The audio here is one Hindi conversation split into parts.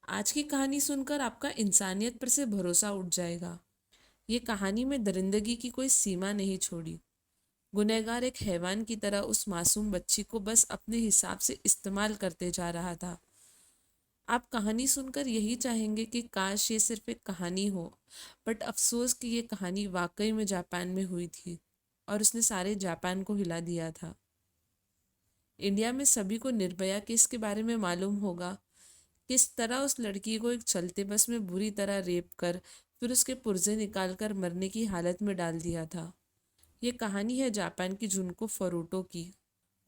आज की कहानी सुनकर आपका इंसानियत पर से भरोसा उठ जाएगा। ये कहानी में दरिंदगी की कोई सीमा नहीं छोड़ी। गुनहगार एक हैवान की तरह उस मासूम बच्ची को बस अपने हिसाब से इस्तेमाल करते जा रहा था। आप कहानी सुनकर यही चाहेंगे कि काश ये सिर्फ एक कहानी हो, बट अफसोस कि ये कहानी वाकई में जापान में हुई थी और उसने सारे जापान को हिला दिया था। इंडिया में सभी को निर्भया केस के बारे में मालूम होगा। किस तरह उस लड़की को एक चलते बस में बुरी तरह रेप कर फिर उसके पुर्जे निकालकर मरने की हालत में डाल दिया था। ये कहानी है जापान की जुनको फरूटो की,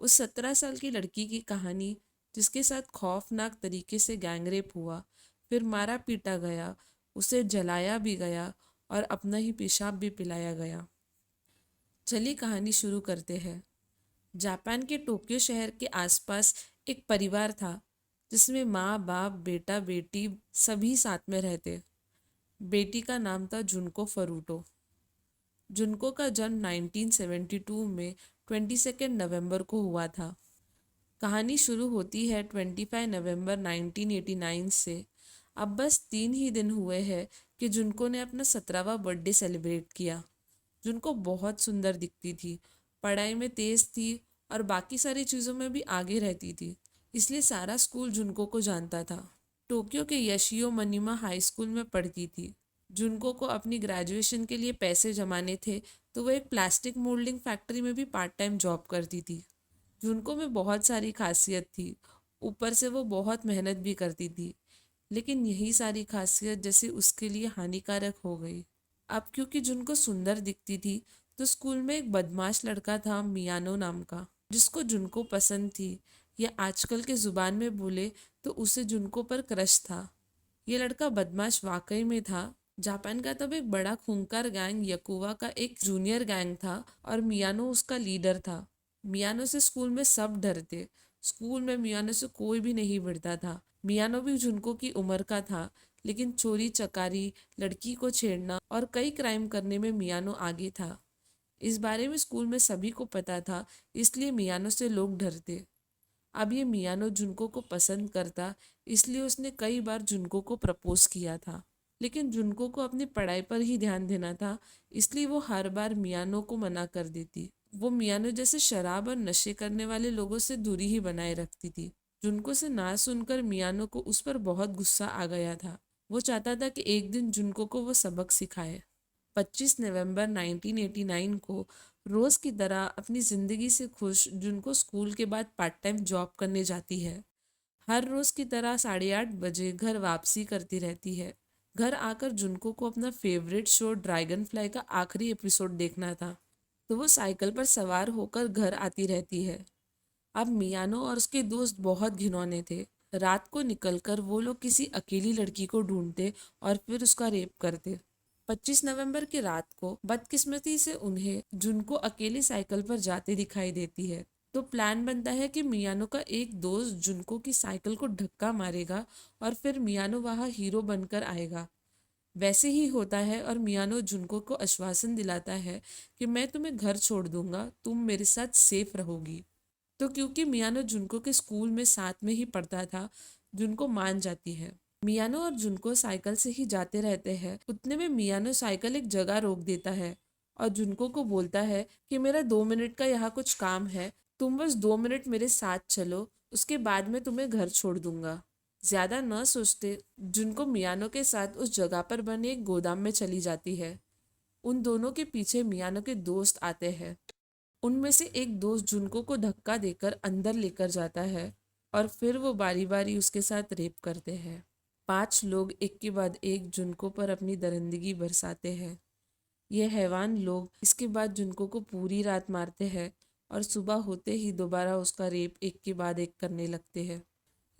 उस 17 साल की लड़की की कहानी जिसके साथ खौफनाक तरीके से गैंगरेप हुआ, फिर मारा पीटा गया, उसे जलाया भी गया और अपना ही पेशाब भी पिलाया गया। चलिए कहानी शुरू करते हैं। जापान के टोक्यो शहर के आसपास एक परिवार था जिसमें माँ बाप बेटा बेटी सभी साथ में रहते। बेटी का नाम था जुनको फरूटो। जुनको का जन्म 1972 में 22 नवंबर को हुआ था। कहानी शुरू होती है 25 नवंबर 1989 से। अब बस 3 ही दिन हुए हैं कि जुनको ने अपना 17वां बर्थडे सेलिब्रेट किया। जुनको बहुत सुंदर दिखती थी, पढ़ाई में तेज थी और बाकी सारी चीज़ों में भी आगे रहती थी, इसलिए सारा स्कूल जुनको को जानता था। टोक्यो के यशियो मनिमा हाई स्कूल में पढ़ती थी। जुनको को अपनी ग्रेजुएशन के लिए पैसे जमाने थे, तो वो एक प्लास्टिक मोल्डिंग फैक्ट्री में भी पार्ट टाइम जॉब करती थी। जुनको में बहुत सारी खासियत थी, ऊपर से वो बहुत मेहनत भी करती थी, लेकिन यही सारी खासियत जैसे उसके लिए हानिकारक हो गई। अब क्योंकि जुनको सुंदर दिखती थी, तो स्कूल में एक बदमाश लड़का था मियानो नाम का, जिसको जुनको पसंद थी, या आजकल के ज़ुबान में बोले तो उसे जुनको पर क्रश था। ये लड़का बदमाश वाकई में था। जापान का तब एक बड़ा खूंखार गैंग यकुवा का एक जूनियर गैंग था और मियानो उसका लीडर था। मियानो से स्कूल में सब डरते। स्कूल में मियानो से कोई भी नहीं भिड़ता था। मियानो भी जुनको की उम्र का था, लेकिन चोरी चकारी, लड़की को छेड़ना और कई क्राइम करने में मियानो आगे था। इस बारे में स्कूल में सभी को पता था, इसलिए मियानो से लोग डरते। अब ये मियानो जुनको को पसंद करता, इसलिए उसने कई बार जुनको को प्रपोज किया था, लेकिन जुनको को अपनी पढ़ाई पर ही ध्यान देना था, इसलिए वो हर बार मियानो को मना कर देती। वो मियानो जैसे शराब और नशे करने वाले लोगों से दूरी ही बनाए रखती थी। जुनको से ना सुनकर मियानो को उस पर बहुत गुस्सा आ गया था। वो चाहता था कि एक दिन जुनको को वो सबक सिखाए। 25 नवंबर 1989 को रोज़ की तरह अपनी ज़िंदगी से खुश जुनको स्कूल के बाद पार्ट टाइम जॉब करने जाती है। हर रोज़ की तरह 8:30 बजे घर वापसी करती रहती है। घर आकर जुनको को अपना फेवरेट शो ड्रैगन फ्लाई का आखिरी एपिसोड देखना था, तो वो साइकिल पर सवार होकर घर आती रहती है। अब मियानो और उसके दोस्त बहुत घिनौने थे। रात को निकलकर वो लोग किसी अकेली लड़की को ढूंढते और फिर उसका रेप करते। 25 नवंबर की रात को बदकिस्मती से उन्हें जुनको अकेली साइकिल पर जाते दिखाई देती है, तो प्लान बनता है कि मियानो का एक दोस्त जुनको की साइकिल को धक्का मारेगा और फिर मियानो वहाँ हीरो बनकर आएगा। वैसे ही होता है और मियानो जुनको को आश्वासन दिलाता है कि मैं तुम्हें घर छोड़ दूंगा, तुम मेरे साथ सेफ रहोगी। तो क्योंकि मियानो जुनको के स्कूल में साथ में ही पढ़ता था, जुनको मान जाती है। मियानो और जुनको साइकिल से ही जाते रहते हैं। उतने में मियानो साइकिल एक जगह रोक देता है और जुनको को बोलता है कि मेरा 2 मिनट का यहाँ कुछ काम है, तुम बस 2 मिनट मेरे साथ चलो, उसके बाद मैं तुम्हें घर छोड़ दूंगा। ज्यादा न सोचते जुनको मियानो के साथ उस जगह पर बने एक गोदाम में चली जाती है। उन दोनों के पीछे मियानो के दोस्त आते हैं। उनमें से एक दोस्त जुनको को धक्का देकर अंदर लेकर जाता है और फिर वो बारी बारी उसके साथ रेप करते हैं। 5 लोग एक के बाद एक जुनको पर अपनी दरिंदगी बरसाते हैं। ये हैवान लोग इसके बाद जुनको को पूरी रात मारते हैं और सुबह होते ही दोबारा उसका रेप एक के बाद एक करने लगते हैं।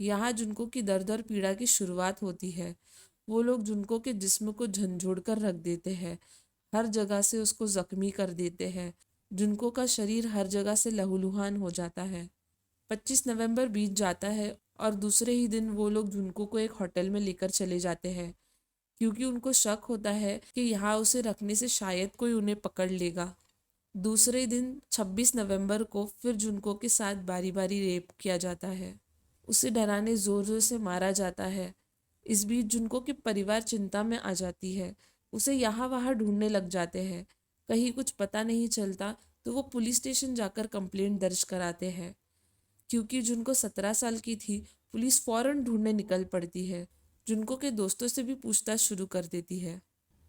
यहाँ जुनको की दर्द और पीड़ा की शुरुआत होती है। वो लोग जुनको के जिस्म को झंझोड़ कर रख देते हैं, हर जगह से उसको जख्मी कर देते हैं। जुनको का शरीर हर जगह से लहूलुहान हो जाता है। 25 नवंबर बीत जाता है और दूसरे ही दिन वो लोग जुनको को एक होटल में लेकर चले जाते हैं, क्योंकि उनको शक होता है कि यहाँ उसे रखने से शायद कोई उन्हें पकड़ लेगा। दूसरे दिन 26 नवंबर को फिर जुनको के साथ बारी बारी रेप किया जाता है। उसे डराने जोर जोर से मारा जाता है। इस बीच जुनको के परिवार चिंता में आ जाती है, उसे यहाँ वहाँ ढूंढने लग जाते हैं। कहीं कुछ पता नहीं चलता तो वो पुलिस स्टेशन जाकर कंप्लेंट दर्ज कराते हैं। क्योंकि जुनको 17 साल की थी, पुलिस फौरन ढूंढने निकल पड़ती है। जुनको के दोस्तों से भी पूछताछ शुरू कर देती है।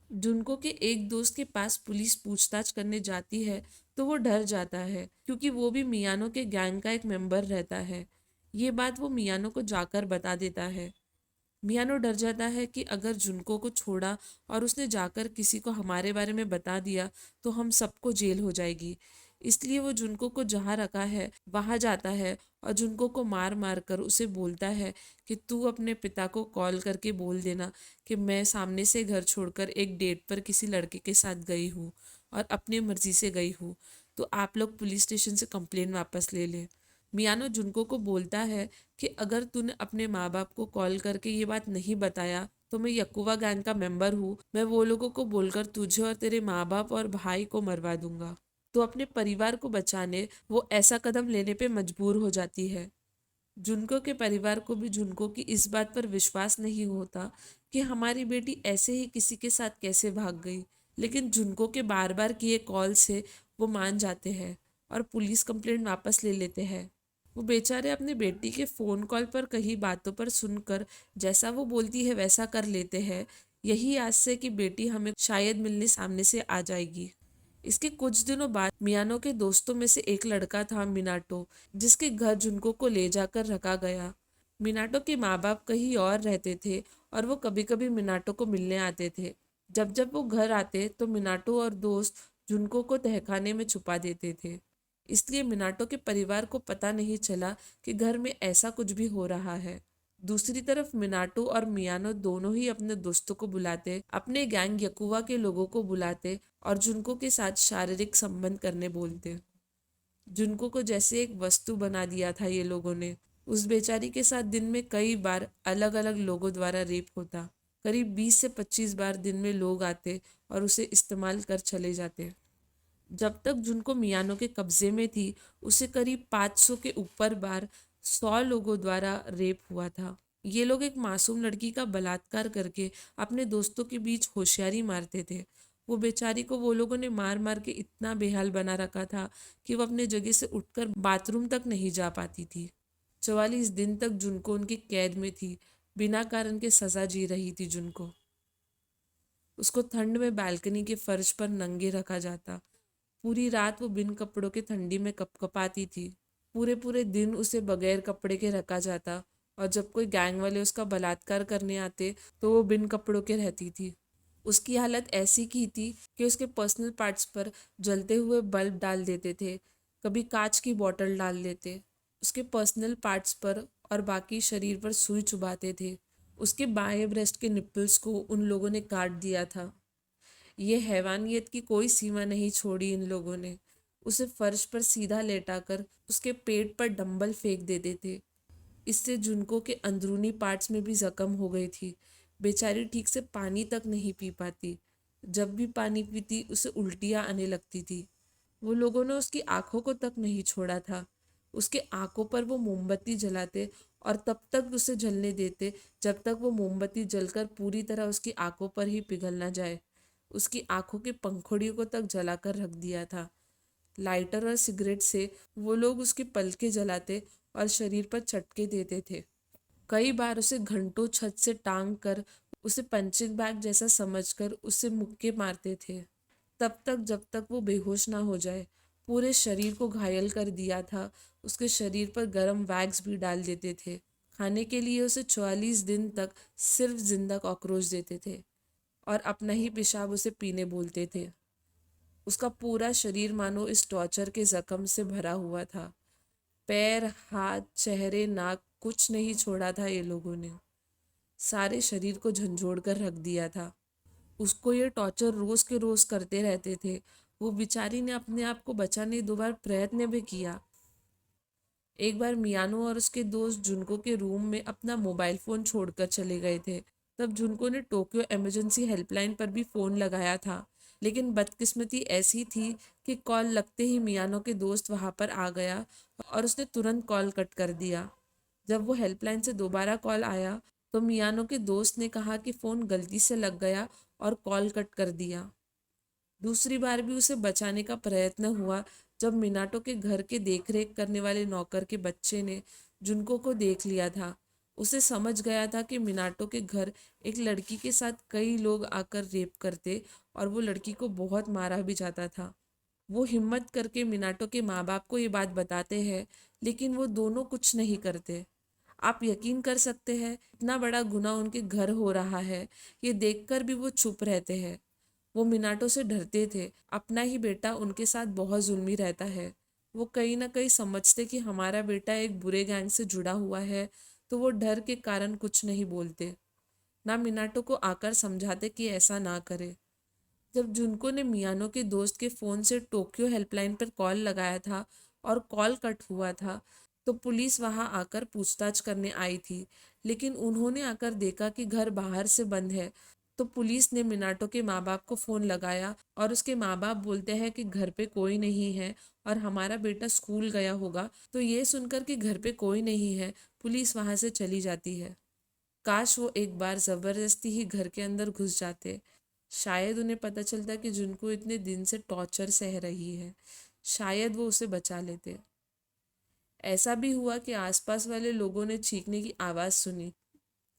जुनको के एक दोस्त के पास पुलिस पूछताछ करने जाती है तो वो डर जाता है, क्योंकि वो भी मियानो के गैंग का एक मेंबर रहता है। ये बात वो मियानो को जाकर बता देता है। मियानो डर जाता है कि अगर जुनको को छोड़ा और उसने जाकर किसी को हमारे बारे में बता दिया तो हम सबको जेल हो जाएगी। इसलिए वो जुनको को जहाँ रखा है वहाँ जाता है और जुनको को मार मार कर उसे बोलता है कि तू अपने पिता को कॉल करके बोल देना कि मैं सामने से घर छोड़कर एक डेट पर किसी लड़के के साथ गई हूँ और अपनी मर्जी से गई हूँ, तो आप लोग पुलिस स्टेशन से कंप्लेन वापस ले लें। मियानो जुनको को बोलता है कि अगर तूने अपने माँ बाप को कॉल करके ये बात नहीं बताया तो मैं यकुवा गैंग का मेंबर हूँ, मैं वो लोगों को बोलकर तुझे और तेरे माँ बाप और भाई को मरवा दूंगा। तो अपने परिवार को बचाने वो ऐसा कदम लेने पे मजबूर हो जाती है। जुनको के परिवार को भी जुनको की इस बात पर विश्वास नहीं होता कि हमारी बेटी ऐसे ही किसी के साथ कैसे भाग गई, लेकिन जुनको के बार बार किए कॉल से वो मान जाते हैं और पुलिस कंप्लेंट वापस ले लेते हैं। वो बेचारे अपने बेटी के फ़ोन कॉल पर कही बातों पर सुनकर जैसा वो बोलती है वैसा कर लेते हैं, यही आस से कि बेटी हमें शायद मिलने सामने से आ जाएगी। इसके कुछ दिनों बाद मियानो के दोस्तों में से एक लड़का था मिनाटो, जिसके घर जुनको को ले जाकर रखा गया। मिनाटो के माँ बाप कहीं और रहते थे और वो कभी कभी मिनाटो को मिलने आते थे। जब जब वो घर आते तो मिनाटो और दोस्त जुनको को तहखाने में छुपा देते थे। इसलिए मिनाटो के परिवार को पता नहीं चला कि घर में ऐसा कुछ भी हो रहा है। दूसरी तरफ मिनाटो और मियानो दोनों ही अपने दोस्तों को बुलाते, अपने गैंग यकुवा के लोगों को बुलाते और जुनको के साथ शारीरिक संबंध करने बोलते। जुनको को जैसे एक वस्तु बना दिया था ये लोगों ने। उस बेचारी के साथ दिन में कई बार अलग अलग लोगों द्वारा रेप होता। करीब 20 से 25 बार दिन में लोग आते और उसे इस्तेमाल कर चले जाते। जब तक जुनको मियानो के कब्जे में थी, उसे करीब 500 के ऊपर बार 100 लोगों द्वारा रेप हुआ था। ये लोग एक मासूम लड़की का बलात्कार करके अपने दोस्तों के बीच होशियारी मारते थे। वो बेचारी को वो लोगों ने मार मार के इतना बेहाल बना रखा था कि वो अपने जगह से उठकर बाथरूम तक नहीं जा पाती थी। 44 दिन तक जुनको उनकी कैद में थी। बिना कारण के सजा जी रही थी जुनको। उसको ठंड में बालकनी के फर्श पर नंगे रखा जाता। पूरी रात वो बिन कपड़ों के ठंडी में कपकपाती थी। पूरे पूरे दिन उसे बगैर कपड़े के रखा जाता और जब कोई गैंग वाले उसका बलात्कार करने आते तो वो बिन कपड़ों के रहती थी। उसकी हालत ऐसी की थी कि उसके पर्सनल पार्ट्स पर जलते हुए बल्ब डाल देते थे, कभी कांच की बोतल डाल देते। उसके पर्सनल पार्ट्स पर और बाकी शरीर पर सुई चुभाते थे। उसके बाएं ब्रेस्ट के निप्पल्स को उन लोगों ने काट दिया था। ये हैवानियत की कोई सीमा नहीं छोड़ी इन लोगों ने। उसे फर्श पर सीधा लेटाकर उसके पेट पर डंबल फेंक देते थे। इससे जुनको के अंदरूनी पार्ट्स में भी जख्म हो गई थी। बेचारी ठीक से पानी तक नहीं पी पाती। जब भी पानी पीती उसे उल्टियाँ आने लगती थी। वो लोगों ने उसकी आंखों को तक नहीं छोड़ा था। उसके आंखों पर वो मोमबत्ती जलाते और तब तक उसे जलने देते जब तक वो मोमबत्ती जलकर पूरी तरह उसकी आंखों पर ही पिघल ना जाए। उसकी आंखों के पंखुड़ियों को तक जलाकर रख दिया था। लाइटर और सिगरेट से वो लोग उसके पलके जलाते और शरीर पर चटके देते थे। कई बार उसे घंटों छत से टांग कर उसे पंचिंग बैग जैसा समझकर उसे मुक्के मारते थे, तब तक जब तक वो बेहोश ना हो जाए। पूरे शरीर को घायल कर दिया था। उसके शरीर पर गर्म वैक्स भी डाल देते थे। खाने के लिए उसे 44 दिन तक सिर्फ जिंदा कॉकरोच देते थे और अपना ही पेशाब उसे पीने बोलते थे। उसका पूरा शरीर मानो इस टॉर्चर के जख्म से भरा हुआ था। पैर, हाथ, चेहरे, नाक कुछ नहीं छोड़ा था ये लोगों ने। सारे शरीर को झंझोड़ कर रख दिया था। उसको ये टॉर्चर रोज के रोज करते रहते थे। वो बेचारी ने अपने आप को बचाने 2 बार प्रयत्न भी किया। एक बार मियानो और उसके दोस्त जुनको के रूम में अपना मोबाइल फ़ोन छोड़कर चले गए थे। तब जुनको ने टोक्यो इमरजेंसी हेल्पलाइन पर भी फ़ोन लगाया था, लेकिन बदकिस्मती ऐसी थी कि कॉल लगते ही मियानो के दोस्त वहां पर आ गया और उसने तुरंत कॉल कट कर दिया। जब वो हेल्पलाइन से दोबारा कॉल आया तो मियानो के दोस्त ने कहा कि फ़ोन गलती से लग गया और कॉल कट कर दिया। दूसरी बार भी उसे बचाने का प्रयत्न हुआ जब मिनाटो के घर के देखरेख करने वाले नौकर के बच्चे ने जुनको को देख लिया था। उसे समझ गया था कि मिनाटो के घर एक लड़की के साथ कई लोग आकर रेप करते और वो लड़की को बहुत मारा भी जाता था। वो हिम्मत करके मिनाटो के माँ बाप को ये बात बताते हैं, लेकिन वो दोनों कुछ नहीं करते। आप यकीन कर सकते हैं, इतना बड़ा गुनाह उनके घर हो रहा है, ये देखकर भी वो चुप रहते हैं। वो मिनाटो से डरते थे, अपना ही बेटा उनके साथ बहुत जुल्मी रहता है। वो कहीं ना कहीं समझते कि हमारा बेटा एक बुरे गैंग से जुड़ा हुआ है, तो वो डर के कारण कुछ नहीं बोलते, ना मिनाटो को आकर समझाते कि ऐसा ना करे। जब जुनको ने मियानो के दोस्त के फ़ोन से टोक्यो हेल्पलाइन पर कॉल लगाया था और कॉल कट हुआ था, तो पुलिस वहां आकर पूछताछ करने आई थी, लेकिन उन्होंने आकर देखा कि घर बाहर से बंद है। तो पुलिस ने मिनाटो के माँ बाप को फ़ोन लगाया और उसके माँ बाप बोलते हैं कि घर पे कोई नहीं है और हमारा बेटा स्कूल गया होगा। तो ये सुनकर कि घर पे कोई नहीं है, पुलिस वहां से चली जाती है। काश वो एक बार ज़बरदस्ती ही घर के अंदर घुस जाते। शायद उन्हें पता चलता कि जुनको इतने दिन से टॉर्चर सह रही है, शायद वो उसे बचा लेते। ऐसा भी हुआ कि आसपास वाले लोगों ने चीखने की आवाज़ सुनी,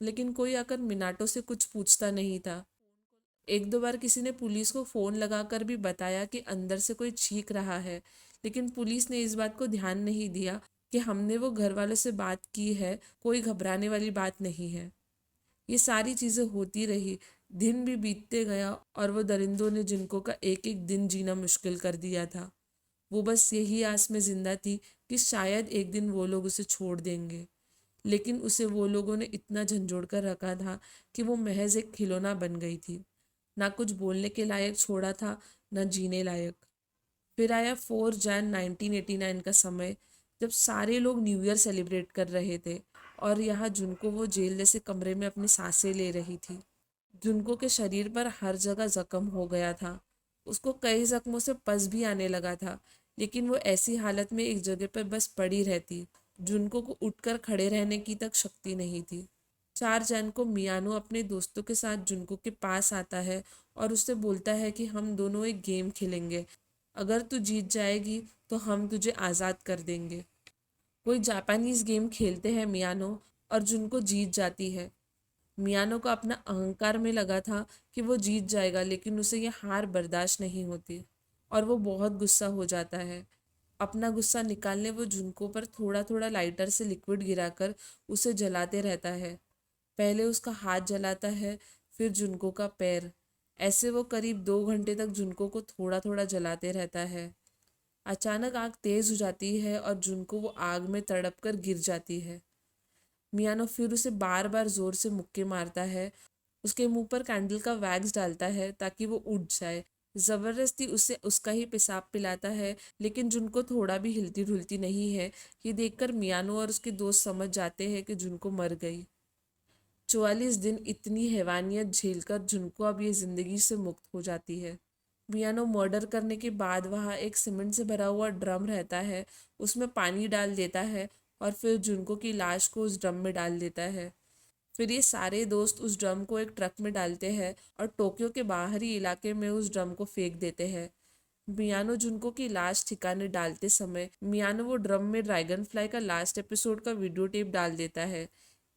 लेकिन कोई आकर मिनाटो से कुछ पूछता नहीं था। एक दो बार किसी ने पुलिस को फ़ोन लगाकर भी बताया कि अंदर से कोई चीख रहा है, लेकिन पुलिस ने इस बात को ध्यान नहीं दिया कि हमने वो घर वालों से बात की है, कोई घबराने वाली बात नहीं है। ये सारी चीज़ें होती रही, दिन भी बीतते गया और वो दरिंदों ने जिनको का एक एक दिन जीना मुश्किल कर दिया था। वो बस यही आस में जिंदा थी कि शायद एक दिन वो लोग उसे छोड़ देंगे, लेकिन उसे वो लोगों ने इतना झंझोड़ कर रखा था कि वो महज एक खिलौना बन गई थी। ना कुछ बोलने के लायक छोड़ा था, ना जीने लायक। फिर आया 4 जन 1989 का समय, जब सारे लोग न्यू ईयर सेलिब्रेट कर रहे थे और यहाँ जुनको वो जेल जैसे कमरे में अपनी सांसें ले रही थी। जुनको के शरीर पर हर जगह जख्म हो गया था, उसको कई जख्मों से पस भी आने लगा था, लेकिन वो ऐसी हालत में एक जगह पर बस पड़ी रहती। जुनको को उठकर खड़े रहने की तक शक्ति नहीं थी। 4 जन को मियानो अपने दोस्तों के साथ जुनको के पास आता है और उससे बोलता है कि हम दोनों एक गेम खेलेंगे, अगर तू जीत जाएगी तो हम तुझे आज़ाद कर देंगे। कोई जापानीज गेम खेलते हैं मियानो, और जुनको जीत जाती है। मियानो को अपना अहंकार में लगा था कि वो जीत जाएगा, लेकिन उसे यह हार बर्दाश्त नहीं होती और वो बहुत गुस्सा हो जाता है। अपना गुस्सा निकालने वो जुनको पर थोड़ा थोड़ा लाइटर से लिक्विड गिराकर उसे जलाते रहता है। पहले उसका हाथ जलाता है, फिर जुनको का पैर। ऐसे वो करीब 2 घंटे तक जुनको को थोड़ा थोड़ा जलाते रहता है। अचानक आग तेज हो जाती है और जुनको वो आग में तड़प कर गिर जाती है। मियानो फिर उसे बार बार जोर से मुक्के मारता है, उसके मुंह पर कैंडल का वैक्स डालता है ताकि वो उठ जाए। जबरदस्ती उसे उसका ही पेशाब पिलाता है, लेकिन जुनको थोड़ा भी हिलती ढुलती नहीं है। ये देखकर मियानो और उसके दोस्त समझ जाते हैं कि जुनको मर गई। 44 दिन इतनी हैवानियत झेलकर जुनको अब ये जिंदगी से मुक्त हो जाती है। मियानो मर्डर करने के बाद वहाँ एक सीमेंट से भरा हुआ ड्रम रहता है, उसमें पानी डाल देता है और फिर जुनको की लाश को उस ड्रम में डाल देता है। फिर ये सारे दोस्त उस ड्रम को एक ट्रक में डालते हैं और टोक्यो के बाहरी इलाके में उस ड्रम को फेंक देते हैं। मियानो जुनको की लाश ठिकाने डालते समय मियानो वो ड्रम में ड्रैगन फ्लाई का लास्ट एपिसोड का वीडियो टेप डाल देता है।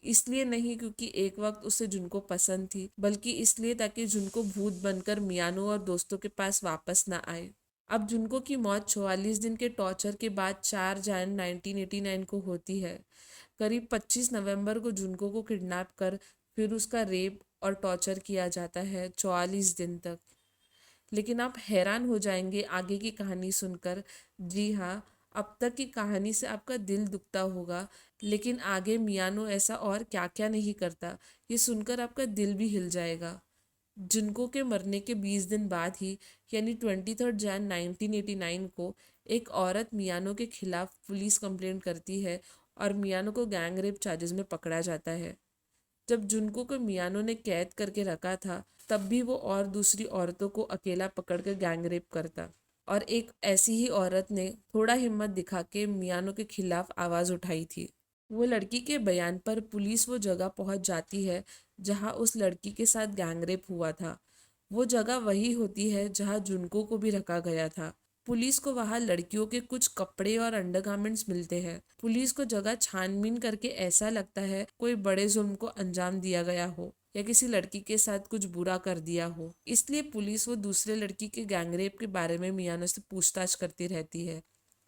इसलिए नहीं क्योंकि एक वक्त उसे जुनको पसंद थी, बल्कि इसलिए ताकि जुनको भूत बनकर मियानो और दोस्तों के पास वापस ना आए। अब जुनको की मौत 44 दिन के टॉर्चर के बाद 4 जन 1989 को होती है। करीब 25 नवंबर को जुनको को किडनैप कर फिर उसका रेप और टॉर्चर किया जाता है 44 दिन तक। लेकिन आप हैरान हो जाएंगे आगे की कहानी सुनकर। जी हाँ, अब तक की कहानी से आपका दिल दुखता होगा, लेकिन आगे मियानो ऐसा और क्या क्या नहीं करता, ये सुनकर आपका दिल भी हिल जाएगा। जिनको के मरने के 20 दिन बाद ही, यानी 23 जन 1989 को एक औरत मियानो के खिलाफ पुलिस कंप्लेंट करती है और मियानो को गैंग रेप चार्जेस में पकड़ा जाता है। जब जुनको को मियानो ने कैद करके रखा था, तब भी वो और दूसरी औरतों को अकेला पकड़कर गैंग रेप करता, और एक ऐसी ही औरत ने थोड़ा हिम्मत दिखा के मियानो के खिलाफ आवाज़ उठाई थी। वो लड़की के बयान पर पुलिस वो जगह पहुंच जाती है जहां उस लड़की के साथ गैंगरेप हुआ था। वो जगह वही होती है जहां जुनको को भी रखा गया था। पुलिस को वहां लड़कियों के कुछ कपड़े और अंडरगारमेंट्स मिलते हैं। पुलिस को जगह छानबीन करके ऐसा लगता है कोई बड़े जुल्म को अंजाम दिया गया हो या किसी लड़की के साथ कुछ बुरा कर दिया हो। इसलिए पुलिस वो दूसरे लड़की के गैंगरेप के बारे में मियानो से पूछताछ करती रहती है।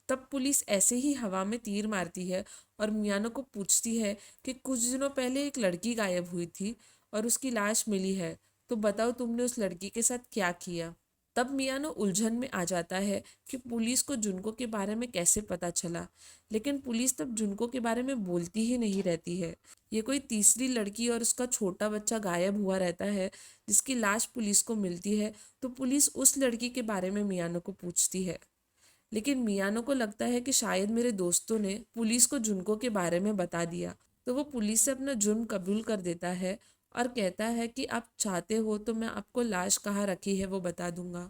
तब पुलिस ऐसे ही हवा में तीर मारती है और मियानो को पूछती है कि कुछ दिनों पहले एक लड़की गायब हुई थी और उसकी लाश मिली है, तो बताओ तुमने उस लड़की के साथ क्या किया। तब मियानो उलझन में आ जाता है कि पुलिस को जुनको के बारे में कैसे पता चला, लेकिन पुलिस तब जुनको के बारे में बोलती ही नहीं रहती है। ये कोई तीसरी लड़की और उसका छोटा बच्चा गायब हुआ रहता है जिसकी लाश पुलिस को मिलती है, तो पुलिस उस लड़की के बारे में मियानो को पूछती है। लेकिन मियानो को लगता है कि शायद मेरे दोस्तों ने पुलिस को जुनको के बारे में बता दिया, तो वो पुलिस से अपना जुर्म कबूल कर देता है और कहता है कि आप चाहते हो तो मैं आपको लाश कहाँ रखी है वो बता दूंगा।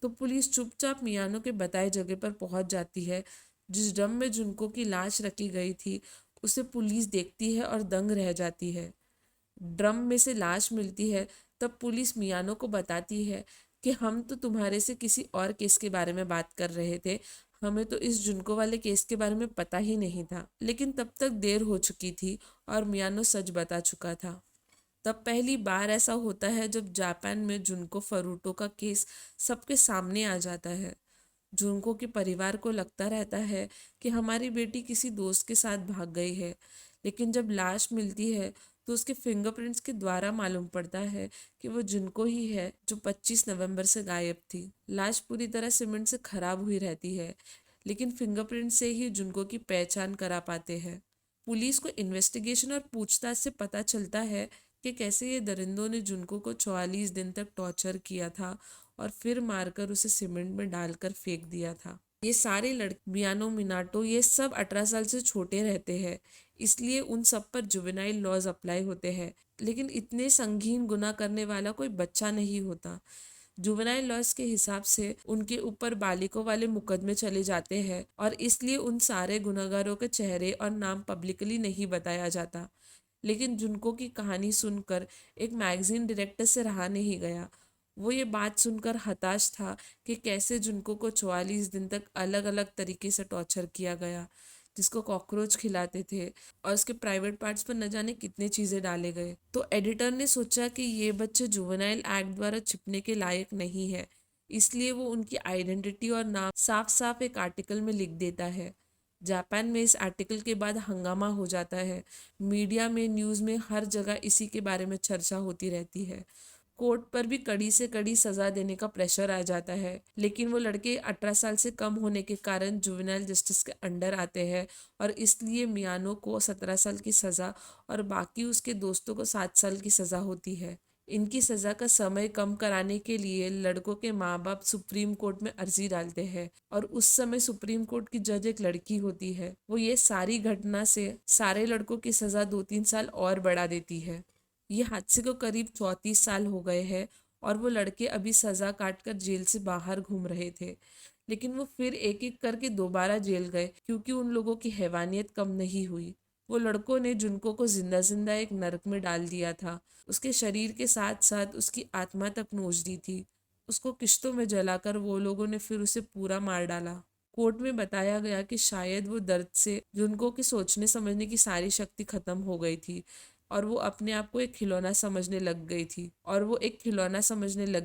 तो पुलिस चुपचाप मियानो के बताए जगह पर पहुंच जाती है। जिस ड्रम में जुनको की लाश रखी गई थी उसे पुलिस देखती है और दंग रह जाती है। ड्रम में से लाश मिलती है। तब पुलिस मियानो को बताती है कि हम तो तुम्हारे से किसी और केस के बारे में बात कर रहे थे, हमें तो इस जुनको वाले केस के बारे में पता ही नहीं था। लेकिन तब तक देर हो चुकी थी और मियानो सच बता चुका था। तब पहली बार ऐसा होता है जब जापान में जुनको फरूटो का केस सबके सामने आ जाता है। जुनको के परिवार को लगता रहता है कि हमारी बेटी किसी दोस्त के साथ भाग गई है, लेकिन जब लाश मिलती है तो उसके फिंगरप्रिंट्स के द्वारा मालूम पड़ता है कि वो जुनको ही है जो 25 नवंबर से गायब थी। लाश पूरी तरह सीमेंट से खराब हुई रहती है, लेकिन फिंगरप्रिंट से ही जुनको की पहचान करा पाते हैं। पुलिस को इन्वेस्टिगेशन और पूछताछ से पता चलता है कि कैसे ये दरिंदों ने जुनको को 44 दिन तक टॉर्चर किया था और फिर मारकर उसे सीमेंट में डालकर फेंक दिया था। ये सारे लड़के मियानो मिनाटो ये सब 18 साल से छोटे रहते हैं, इसलिए उन सब पर जुवेनाइल लॉज अप्लाई होते हैं। लेकिन इतने संगीन गुनाह करने वाला कोई बच्चा नहीं होता। जुवेनाइल लॉज के हिसाब से उनके ऊपर बालिकों वाले मुकदमे चले जाते हैं और इसलिए उन सारे गुनहगारों के चेहरे और नाम पब्लिकली नहीं बताया जाता। लेकिन जुनको की कहानी सुनकर एक मैगजीन डायरेक्टर से रहा नहीं गया। वो ये बात सुनकर हताश था कि कैसे जुनको को 44 दिन तक अलग अलग तरीके से टॉर्चर किया गया, जिसको कॉकरोच खिलाते थे और उसके प्राइवेट पार्ट्स पर न जाने कितने चीज़ें डाले गए। तो एडिटर ने सोचा कि ये बच्चे जुवेनाइल एक्ट द्वारा छिपने के लायक नहीं है, इसलिए वो उनकी आइडेंटिटी और नाम साफ साफ एक आर्टिकल में लिख देता है। जापान में इस आर्टिकल के बाद हंगामा हो जाता है। मीडिया में, न्यूज़ में, हर जगह इसी के बारे में चर्चा होती रहती है। कोर्ट पर भी कड़ी से कड़ी सजा देने का प्रेशर आ जाता है, लेकिन वो लड़के 18 साल से कम होने के कारण जुवेनाइल जस्टिस के अंडर आते हैं और इसलिए मियानो को 17 साल की सज़ा और बाकी उसके दोस्तों को 7 साल की सज़ा होती है। इनकी सज़ा का समय कम कराने के लिए लड़कों के माँ बाप सुप्रीम कोर्ट में अर्जी डालते हैं और उस समय सुप्रीम कोर्ट की जज एक लड़की होती है। वो ये सारी घटना से सारे लड़कों की सज़ा 2-3 साल और बढ़ा देती है। ये हादसे को करीब 34 साल हो गए हैं और वो लड़के अभी सज़ा काटकर जेल से बाहर घूम रहे थे, लेकिन वो फिर एक एक करके दोबारा जेल गए क्योंकि उन लोगों की हैवानियत कम नहीं हुई। वो लड़कों ने जुनको को जिंदा जिंदा एक नरक में डाल दिया था। उसके शरीर के साथ साथ उसकी आत्मा तक नोच दी थी। उसको किश्तों में जलाकर वो लोगों ने फिर उसे पूरा मार डाला। कोर्ट में बताया गया कि शायद वो दर्द से जुनको के सोचने समझने की सारी शक्ति खत्म हो गई थी और वो अपने आप को एक खिलौना समझने लग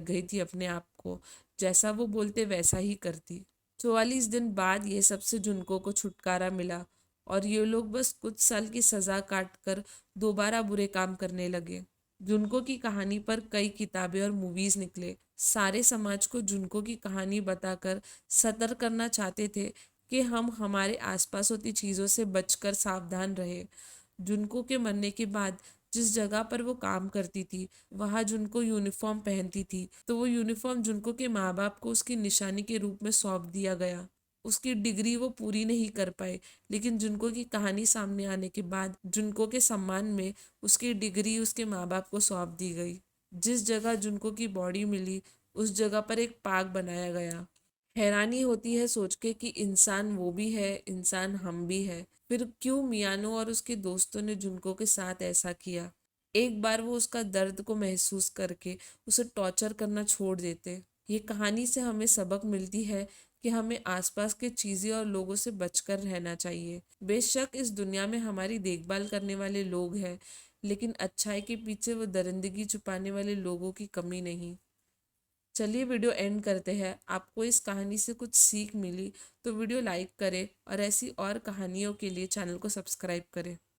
गई थी अपने आप को। जैसा वो बोलते वैसा ही करती। 44 दिन बाद ये सबसे जुनको को छुटकारा मिला और ये लोग बस कुछ साल की सजा काट कर दोबारा बुरे काम करने लगे। जुनको की कहानी पर कई किताबें और मूवीज निकले। सारे समाज को जुनको की कहानी बताकर सतर्क करना चाहते थे कि हम हमारे आसपास होती चीज़ों से बचकर सावधान रहे। जुनको के मरने के बाद जिस जगह पर वो काम करती थी वहाँ जुनको यूनिफॉर्म पहनती थी, तो वो यूनिफॉर्म जुनको के माँ बाप को उसकी निशानी के रूप में सौंप दिया गया। उसकी डिग्री वो पूरी नहीं कर पाए, लेकिन जुनको की कहानी सामने आने के बाद जुनको के सम्मान में उसकी डिग्री उसके माँ बाप को सौंप दी गई। जिस जगह जुनको की बॉडी मिली उस जगह पर एक पार्क बनाया गया। हैरानी होती है सोच के कि इंसान वो भी है, इंसान हम भी है। फिर क्यों मियानो और उसके दोस्तों ने जुनको के साथ ऐसा किया? एक बार वो उसका दर्द को महसूस करके उसे टॉर्चर करना छोड़ देते। ये कहानी से हमें सबक मिलती है कि हमें आसपास के चीज़ें और लोगों से बचकर रहना चाहिए। बेशक इस दुनिया में हमारी देखभाल करने वाले लोग हैं, लेकिन अच्छाई के पीछे वो दरिंदगी छुपाने वाले लोगों की कमी नहीं। चलिए वीडियो एंड करते हैं। आपको इस कहानी से कुछ सीख मिली तो वीडियो लाइक करें और ऐसी और कहानियों के लिए चैनल को सब्सक्राइब करें।